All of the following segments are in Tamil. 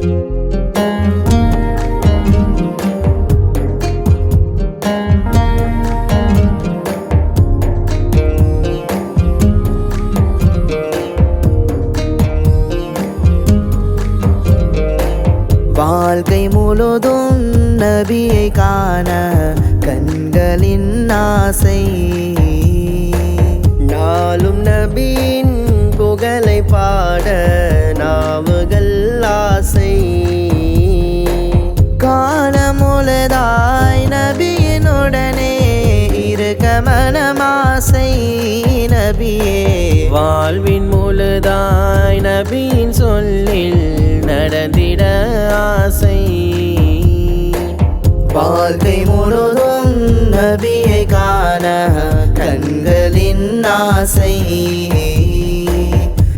வாழ்க்கை முழுதும் நபியை காண கண்களின் ஆசை, நாளும் நபியின் புகழை பாட நாவுகள் ஆசை. காணமுழுதாய் நபியினுடனே இருக்க மனமாசை நபியே, வாழ்வின் முழுதாய் நபியின் சொல்லில் நடந்திட ஆசை. வாழ்க்கை முழுதும் நபியை காண கண்களின் ஆசை,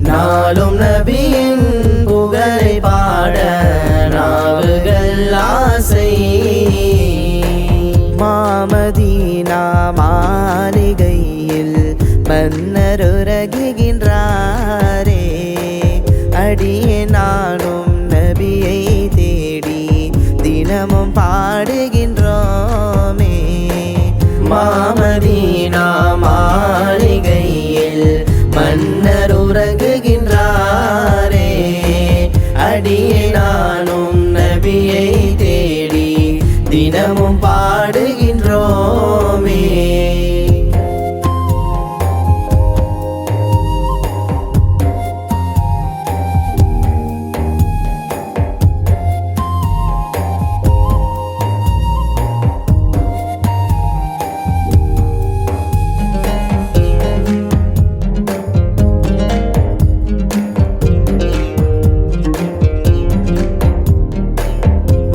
நாளும் நபியின் புகழை பாட நாவுகள் ஆசை. மாமதீனா மாளிகையில் மன்னர் உறங்குகின்றாரே, அடியே நானும் நபியை தேடி தினமும் பாடுகின்றோமே. மாமதீனா மாளிகையில் மன்னர் உறங்குகின்றாரே, அடியே நானும் நபியை தேடி தினமும் பாடுகின்றோமே.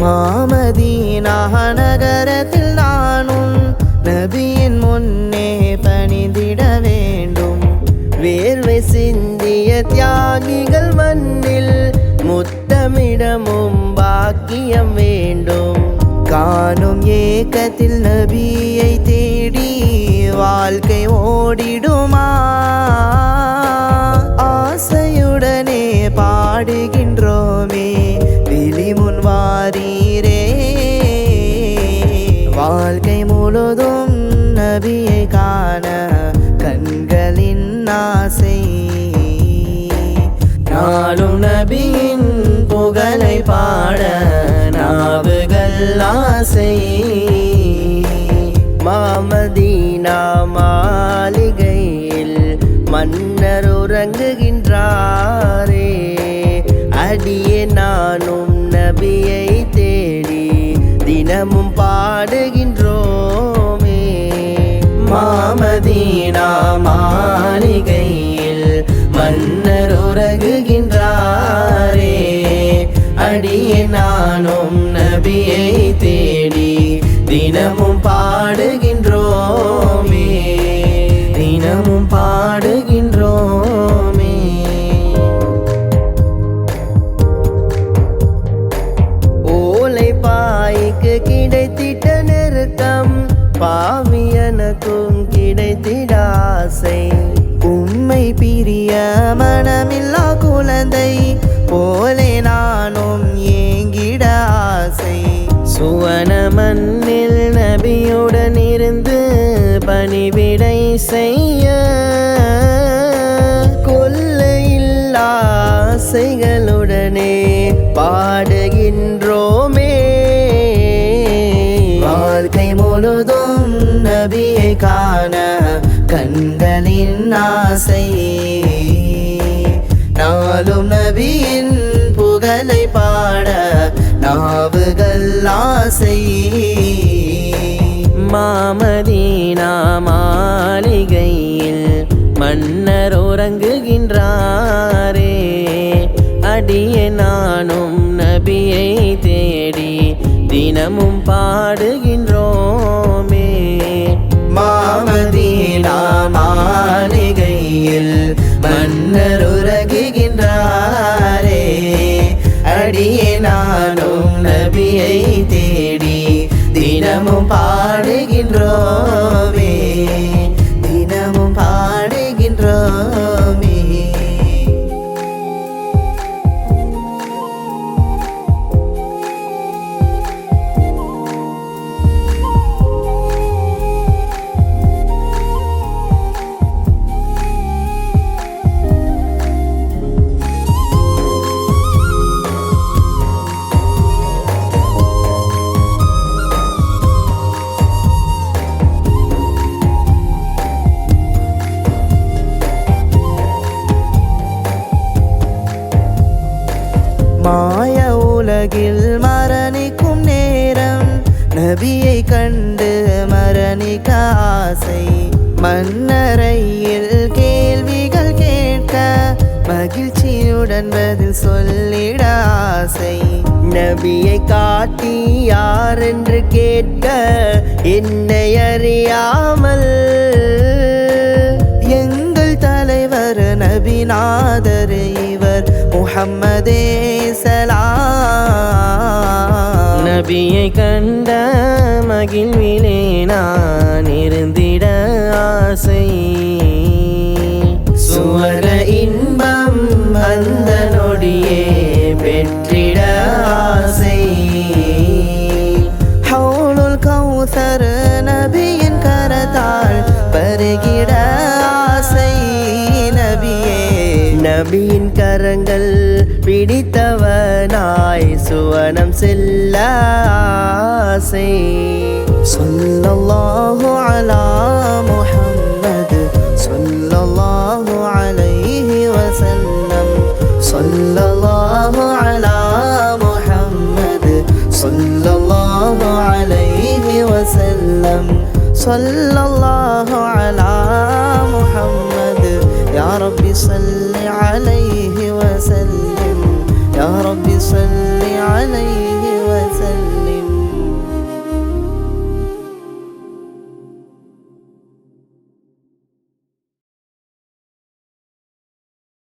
மாமதீனா நகரத்தில் நானும் நபியின் முன்னே பணிந்திட வேண்டும். வேர்வை சிந்திய தியாகிகள் மண்ணில் முத்தமிடமும் பாக்கியம் வேண்டும். காணும் ஏக்கத்தில் நபியை தேடி வாழ்க்கை ஓடிடுமா, ஆசையுடனே பாடுகின்றோமே விழிமுன் வாரீரே. வாழ்க்கை முழுதும் நபியை காண கண்களின் ஆசை, நாளும் நபியின் புகழை பாட நாவுகள் ஆசை. மாமதீனா மாளிகையில் மன்னர் உறங்குகின்றாரே, அடியே நானும் நபியை தேடி தினமும் பாடுகின்றோமே. மாமதீனா மாளிகையில் மன்னர் உறங்குகின்றாரே, அடியே நானும் நபியை தேடி தினமும் பாடுகின்றோமே, தினமும் பாடுகின்றோமே. பாய்க்கு கிடைத்திட்ட நெருக்கம் பாவியனுக்கும் கிடைத்திட ஆசை. உம்மை பிரிய மனமில்லா குழந்தை போலே நானும் ஏங்கிட ஆசை. சுவன மண்ணில் நபியுடன் இருந்து பணிவிடை செய்ய கொல்லையில்லா ஆசைகளுடனே பாடுகின்றோமே. வாழ்க்கை முழுதும் நபியை காண கண்களின் ஆசை, நாளும் நபியின் புகழை பாட நாவுகள் ஆசை. மாமதீனா மாளிகையில் மன்னர் உறங்குகின்றாரே, அடியே நானும் நபியை தேடி தினமும் பாடுகின்றோமே. மாமதீனா மாளிகையில் மன்னர் உறங்குகின்றாரே, அடியே நானும் நபியை தேடி தினமும் பாடுகின்றோமே, தினமும் பாடுகின்றோமே. உலகில் மரணிக்கும் நேரம் நபியை கண்டு மரணிக்க ஆசை மன்னரையில் கேள்விகள் கேட்க மகிழ்ச்சியுடன் பதில் சொல்லிட ஆசை நபியை காட்டி யார் என்று கேட்க என்னை அறியாமல் எங்கள் தலைவர் நபிநாதர் இவர் முஹம்மதே சலாம் நபியை கண்ட மகிழ்விலே நான் இருந்திட ஆசை சுவன இன்பம் அந்த நொடியே பெற்றிட ஆசை ஹவுலுல் கௌசர் நபியின் கரத்தால் பருகிட ஆசை நபியே நபியின் கரங்கள் பிடித்தவனாய் சுவனம் செல்ல ஆசை ஸல்லல்லாஹு அலா முஹம்மத் ஸல்லல்லாஹு அலைஹி வஸல்லம் ஸல்லல்லாஹு அலா முஹம்மத் ஸல்லல்லாஹு அலைஹி வஸல்லம் ஸல்லல்லாஹு அலா முஹம்மத் யா ரப்பி ஸல்லி அலைஹி வஸல்லம் யா ரப்பி ஸல்லி அலைஹி